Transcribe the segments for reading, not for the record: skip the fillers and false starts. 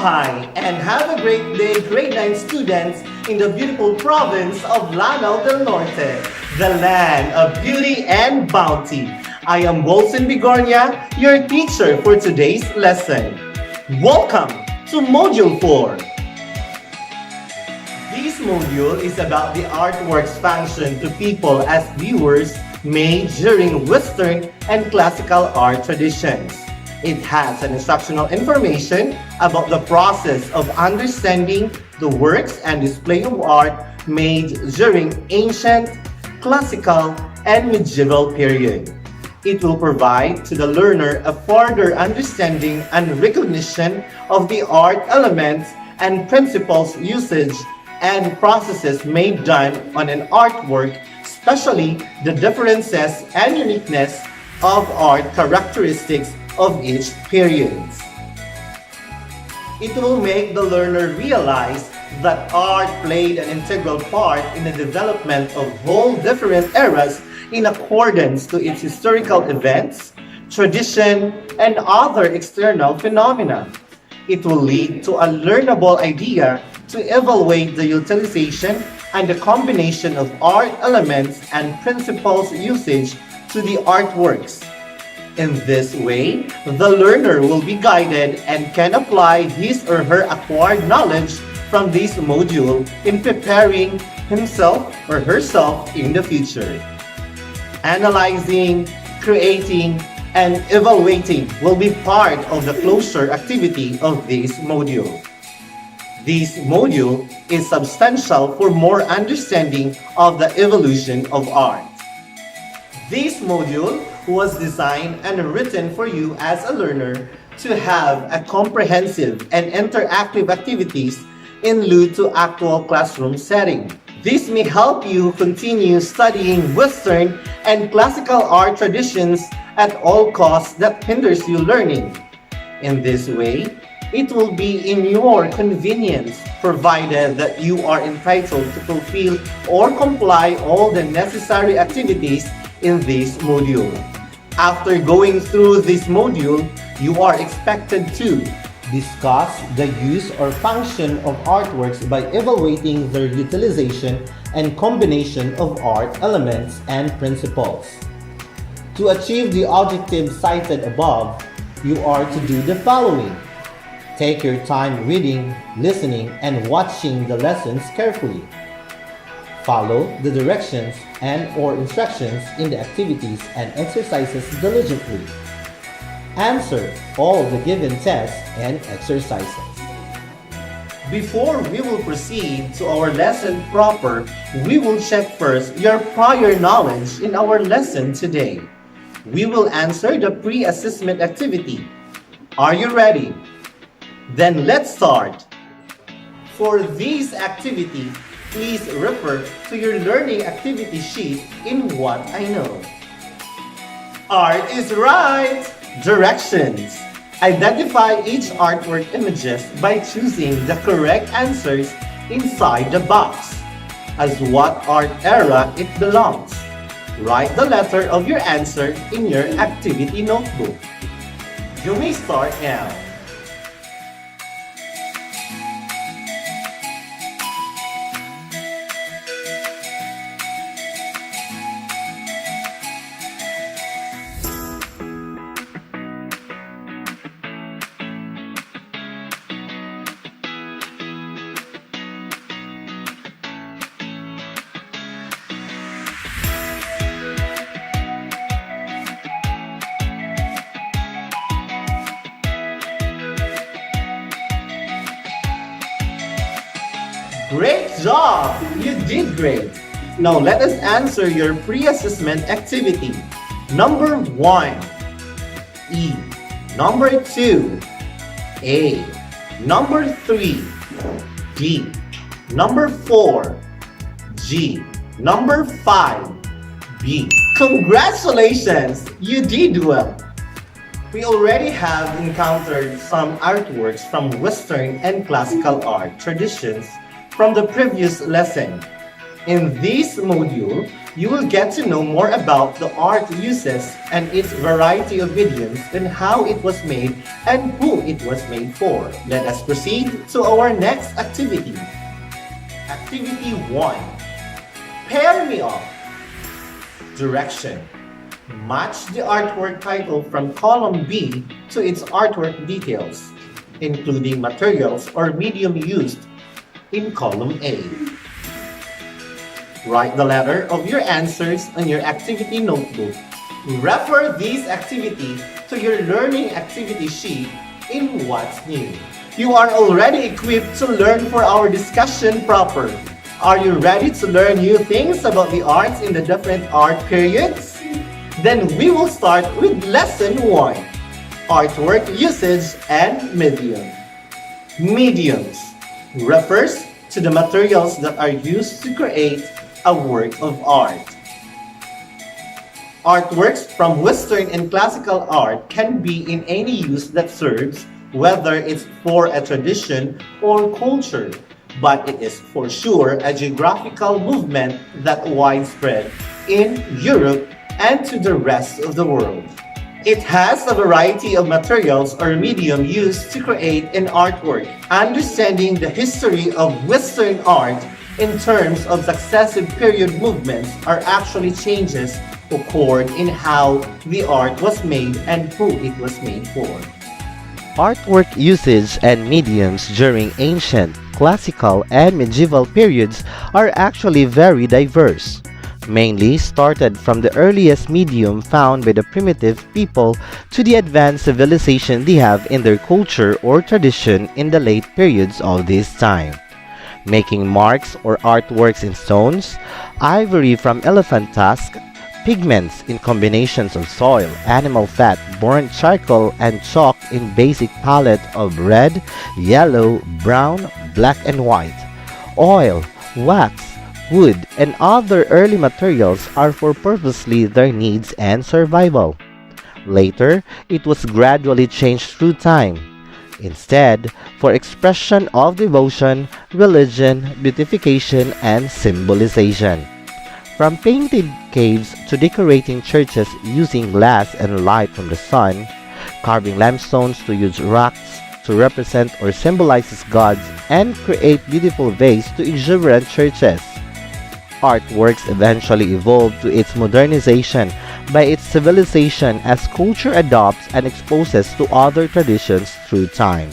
Mabuhay and have a great day, grade 9 students in the beautiful province of Lanao del Norte, the land of beauty and bounty. I am Begornia, your teacher for today's lesson. Welcome to Module 4. This module is about the artwork's function to people as viewers made during Western and classical art traditions. It has an instructional information about the process of understanding the works and display of art made during ancient, classical, and medieval period. It will provide to the learner a further understanding and recognition of the art elements and principles, usage, and processes made done on an artwork, especially the differences and uniqueness of art characteristics of each period. It will make the learner realize that art played an integral part in the development of whole different eras in accordance to its historical events, tradition, and other external phenomena. It will lead to a learnable idea to evaluate the utilization and the combination of art elements and principles usage to the artworks. In this way, the learner will be guided and can apply his or her acquired knowledge from this module in preparing himself or herself in the future. Analyzing, creating, and evaluating will be part of the closure activity of this module. This module is substantial for more understanding of the evolution of art. This module was designed and written for you as a learner to have a comprehensive and interactive activities in lieu to actual classroom setting. This may help you continue studying Western and classical art traditions at all costs that hinders you learning. In this way, it will be in your convenience, provided that you are entitled to fulfill or comply all the necessary activities in this module. After going through this module, you are expected to discuss the use or function of artworks by evaluating their utilization and combination of art elements and principles. To achieve the objectives cited above, you are to do the following. Take your time reading, listening, and watching the lessons carefully. Follow the directions and/or instructions in the activities and exercises diligently. Answer all the given tests and exercises. Before we will proceed to our lesson proper, we will check first your prior knowledge in our lesson today. We will answer the pre-assessment activity. Are you ready? Then let's start. For this activity, please refer to your learning activity sheet in What I Know. Art is right! Directions. Identify each artwork images by choosing the correct answers inside the box. As what art era it belongs. Write the letter of your answer in your activity notebook. You may start now. Great job! You did great! Now let us answer your pre-assessment activity. Number 1, E. Number 2, A. Number 3, D. Number 4, G. Number 5, B. Congratulations! You did well! We already have encountered some artworks from Western and classical art traditions from the previous lesson. In this module, You will get to know more about the art uses and its variety of mediums and how it was made and who it was made for. Let us proceed to our next activity. Activity 1. Pair me up. Direction. Match the artwork title from column B to its artwork details, including materials or medium used in column A. Write the letter of your answers on your activity notebook. Refer this activity to your learning activity sheet in What's New. You are already equipped to learn for our discussion proper. Are you ready to learn new things about the arts in the different art periods? Then we will start with lesson 1. Artwork usage and medium. Mediums refers to the materials that are used to create a work of art. Artworks from Western and classical art can be in any use that serves, whether it's for a tradition or culture, but it is for sure a geographical movement that widespread in Europe and to the rest of the world. It has a variety of materials or medium used to create an artwork. Understanding the history of Western art in terms of successive period movements are actually changes occurred in how the art was made and who it was made for. Artwork usage and mediums during ancient, classical, and medieval periods are actually very diverse. Mainly started from the earliest medium found by the primitive people to the advanced civilization they have in their culture or tradition in the late periods of this time. Making marks or artworks in stones, ivory from elephant tusk, pigments in combinations of soil, animal fat, burnt charcoal, and chalk in basic palette of red, yellow, brown, black, and white. Oil, wax, wood, and other early materials are for purposely their needs and survival. Later, it was gradually changed through time. Instead, for expression of devotion, religion, beautification, and symbolization. From painted caves to decorating churches using glass and light from the sun, carving limestones to use rocks to represent or symbolizes gods and create beautiful vases to exuberant churches. Artworks eventually evolved to its modernization by its civilization as culture adopts and exposes to other traditions through time.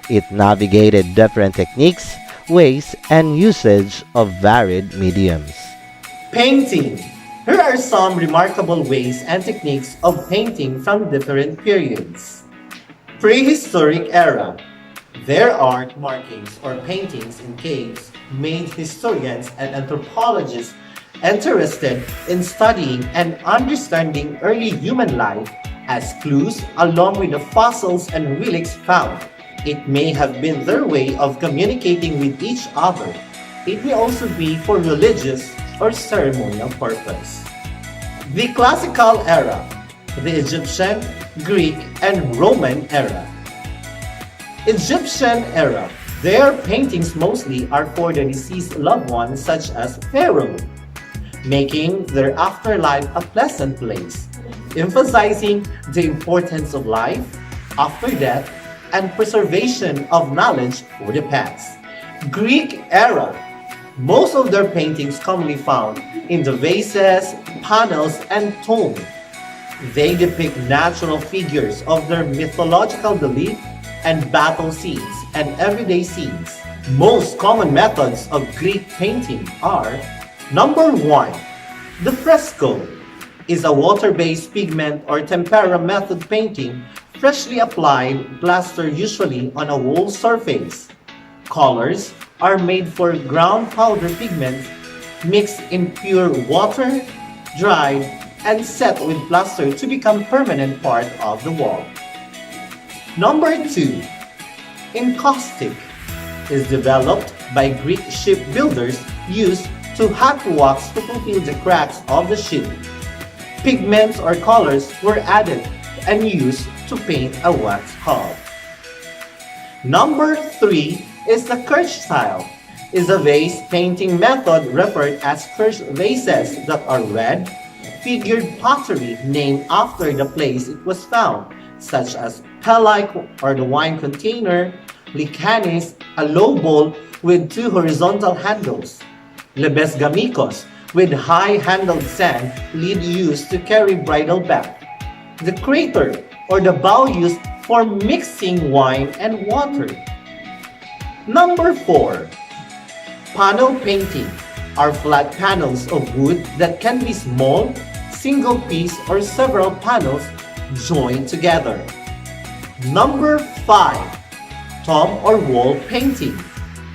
It navigated different techniques, ways, and usage of varied mediums. Painting. Here are some remarkable ways and techniques of painting from different periods. Prehistoric era. Their art markings or paintings in caves made historians and anthropologists interested in studying and understanding early human life as clues along with the fossils and relics found. It may have been their way of communicating with each other. It may also be for religious or ceremonial purpose. The Classical era, the Egyptian, Greek, and Roman era. Egyptian era. Their paintings mostly are for the deceased loved ones such as Pharaoh, making their afterlife a pleasant place, emphasizing the importance of life after death and preservation of knowledge for the past. Greek era. Most of their paintings commonly found in the vases, panels, and tomb. They depict natural figures of their mythological belief and battle scenes and everyday scenes. Most common methods of Greek painting are: number 1. The fresco is a water-based pigment or tempera method painting freshly applied plaster usually on a wall surface. Colors are made for ground powder pigments mixed in pure water, dried, and set with plaster to become permanent part of the wall. Number 2. Encaustic is developed by Greek shipbuilders used to hot wax to fulfill the cracks of the ship. Pigments or colors were added and used to paint a wax hull. Number 3 is the Kirch style. is a vase painting method referred as cursed vases that are red, figured pottery named after the place it was found, such as Pelai or the wine container, Licanis, a low bowl with two horizontal handles, Lebesgamicos, with high-handled sand lid used to carry bridal bag, the crater or the bowl used for mixing wine and water. Number 4. Panel painting are flat panels of wood that can be small, single piece or several panels joined together. Number 5. Tomb or wall painting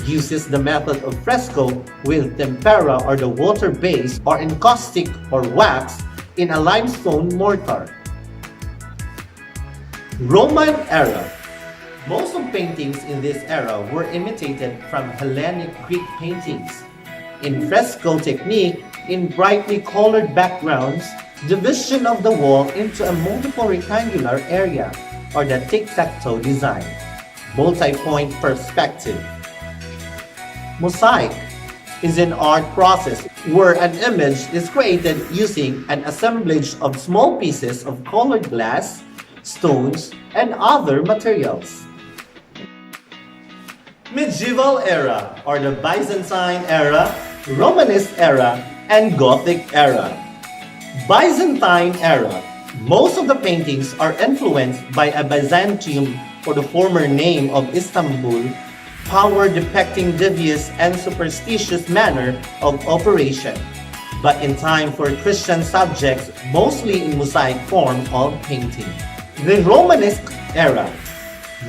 uses the method of fresco with tempera or the water base or encaustic or wax in a limestone mortar. Roman era. Most of paintings in this era were imitated from Hellenic Greek paintings. In fresco technique, in brightly colored backgrounds, division of the wall into a multiple rectangular area or the tic-tac-toe design. Multi-point perspective. Mosaic is an art process where an image is created using an assemblage of small pieces of colored glass, stones, and other materials. Medieval era or the Byzantine era, Romanist era, and Gothic era. Byzantine era. Most of the paintings are influenced by a Byzantium or the former name of Istanbul, power depicting devious and superstitious manner of operation, but in time for Christian subjects mostly in mosaic form of painting. The Romanesque era.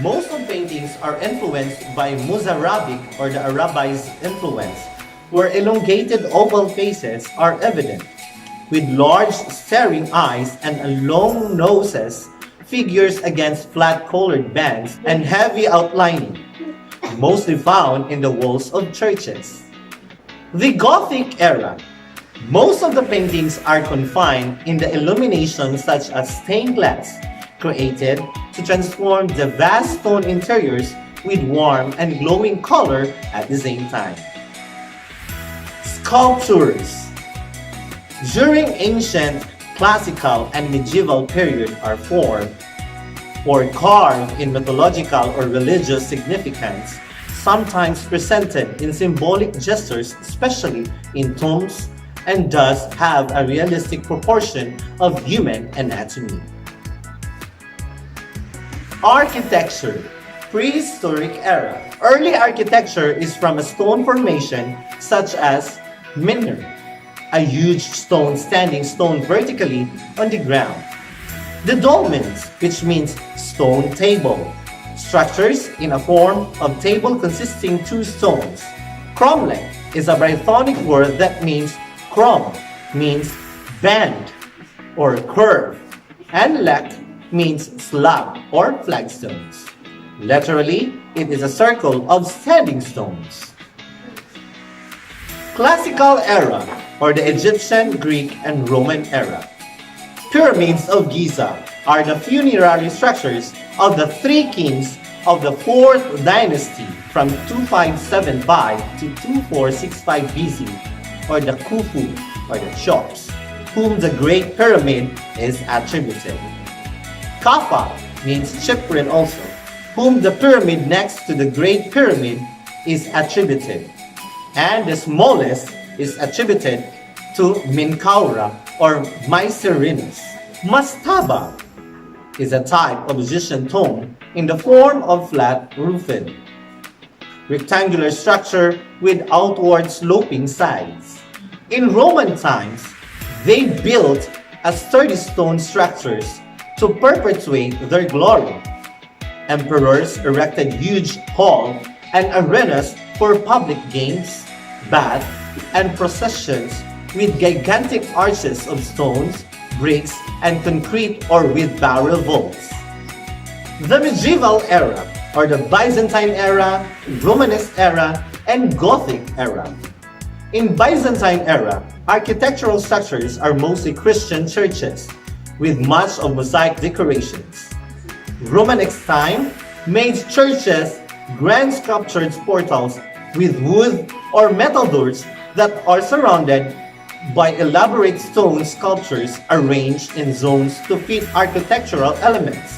Most of paintings are influenced by Mozarabic or the Arabized influence, where elongated oval faces are evident, with large staring eyes and long noses, figures against flat-colored bands, and heavy outlining, mostly found in the walls of churches. The Gothic era. Most of the paintings are confined in the illumination such as stained glass, created to transform the vast stone interiors with warm and glowing color at the same time. Sculptures. During ancient, classical, and medieval period are formed or carved in mythological or religious significance, sometimes presented in symbolic gestures, especially in tombs, and thus have a realistic proportion of human anatomy. Architecture. Prehistoric era. Early architecture is from a stone formation such as Minner, a huge standing stone vertically on the ground. The dolmens, which means stone table. Structures in a form of table consisting two stones. Cromlech is a Brythonic word that means crom, means bend or curve, and lek means slab or flagstones. Literally, it is a circle of standing stones. Classical era or the Egyptian, Greek, and Roman era. Pyramids of Giza are the funerary structures of the three kings of the 4th dynasty from 2575 to 2465 BC, or the Khufu or the Cheops, whom the Great Pyramid is attributed. Kappa means Cyprian also, whom the pyramid next to the Great Pyramid is attributed. And the smallest is attributed to Minkaura or Mycerinus. Mastaba is a type of Egyptian tomb in the form of flat roofed, rectangular structure with outward sloping sides. In Roman times, they built a sturdy stone structures to perpetuate their glory. Emperors erected huge hall and arenas for public games, baths, and processions with gigantic arches of stones, bricks, and concrete or with barrel vaults. The medieval era, or the Byzantine era, Romanesque era, and Gothic era. In Byzantine era, architectural structures are mostly Christian churches, with much of mosaic decorations. Romanesque time made churches, grand sculptured portals, with wood or metal doors that are surrounded by elaborate stone sculptures arranged in zones to fit architectural elements.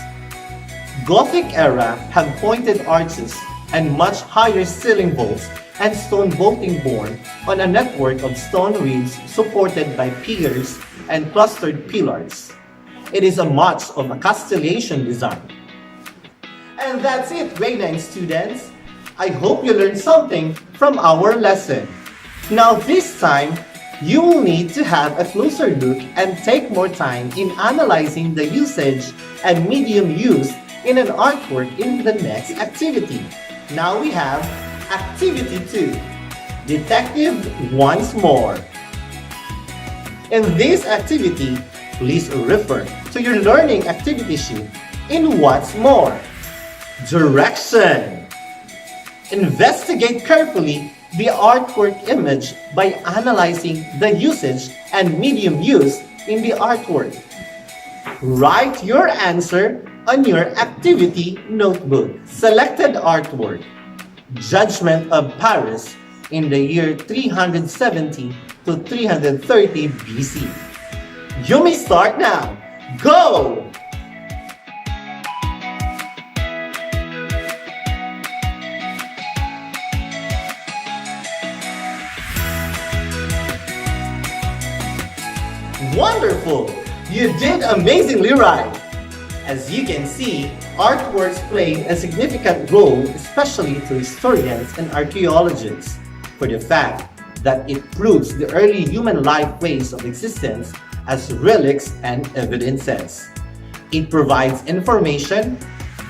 Gothic era had pointed arches and much higher ceiling vaults and stone vaulting borne on a network of stone ribs supported by piers and clustered pillars. It is a much of a Castellation design. And that's it, grade 9 students. I hope you learned something from our lesson. Now this time, you will need to have a closer look and take more time in analyzing the usage and medium used in an artwork in the next activity. Now we have Activity 2, Detective Once More. In this activity, please refer to your learning activity sheet in What's More. Direction. Investigate carefully the artwork image by analyzing the usage and medium used in the artwork. Write your answer on your activity notebook. Selected artwork. Judgment of Paris in the year 370 to 330 BC. You may start now. Go! Wonderful! You did amazingly right! As you can see, artworks played a significant role, especially to historians and archaeologists, for the fact that it proves the early human life ways of existence as relics and evidences. It provides information,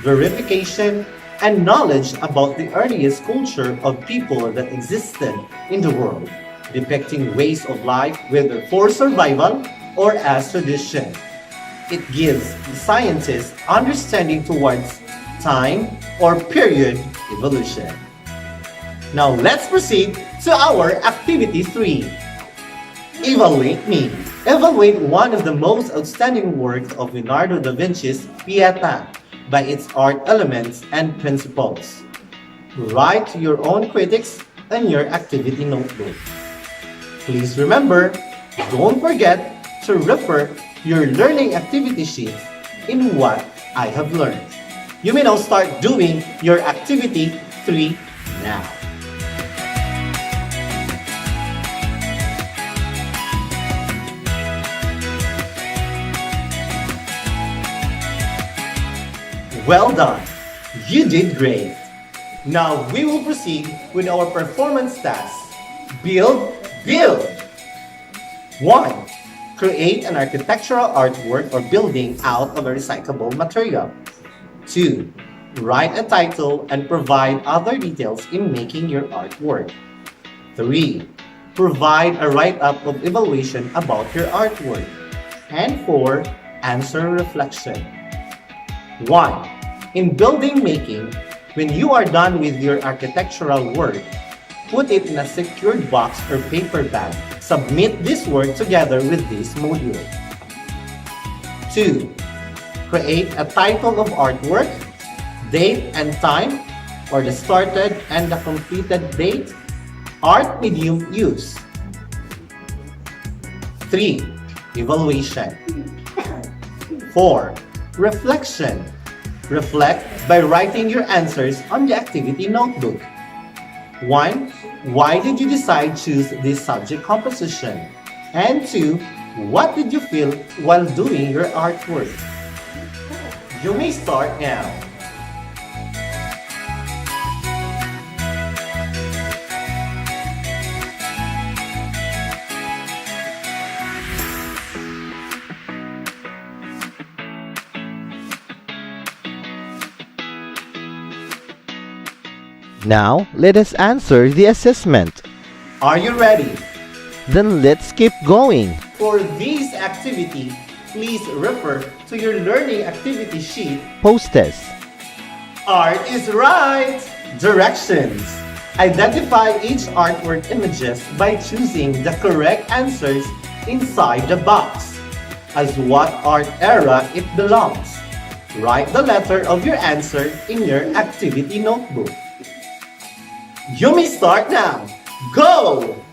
verification, and knowledge about the earliest culture of people that existed in the world, depicting ways of life whether for survival or as tradition. It gives the scientists understanding towards time or period evolution. Now let's proceed to our Activity 3. Evaluate me. Evaluate one of the most outstanding works of Leonardo da Vinci's Pieta by its art elements and principles. Write your own critics in your activity notebook. Please remember, don't forget to refer your learning activity sheets in what I have learned. You may now start doing your Activity 3 now. Well done! You did great! Now we will proceed with our performance tasks. Build. 1. Create an architectural artwork or building out of a recyclable material. 2. Write a title and provide other details in making your artwork. 3. Provide a write-up of evaluation about your artwork. And 4. Answer reflection. 1. In building making, when you are done with your architectural work, put it in a secured box or paper bag. Submit this work together with this module. 2. Create a title of artwork, date and time, or the started and the completed date, art medium use. 3. Evaluation. 4. Reflection. Reflect by writing your answers on the activity notebook. 1. Why did you decide to choose this subject composition? And 2. What did you feel while doing your artwork? You may start now. Now, let us answer the assessment. Are you ready? Then let's keep going. For this activity, please refer to your learning activity sheet. Post-test. Art is right! Directions. Identify each artwork images by choosing the correct answers inside the box. As what art era it belongs. Write the letter of your answer in your activity notebook. You may start now. Go!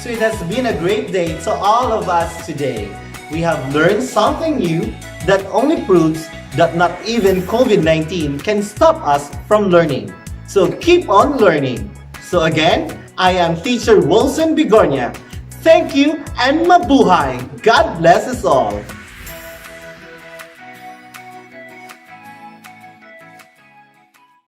So it has been a great day to all of us today. We have learned something new that only proves that not even COVID-19 can stop us from learning. So keep on learning. So again, I am Teacher Wilson Begornia. Thank you and mabuhay! God bless us all!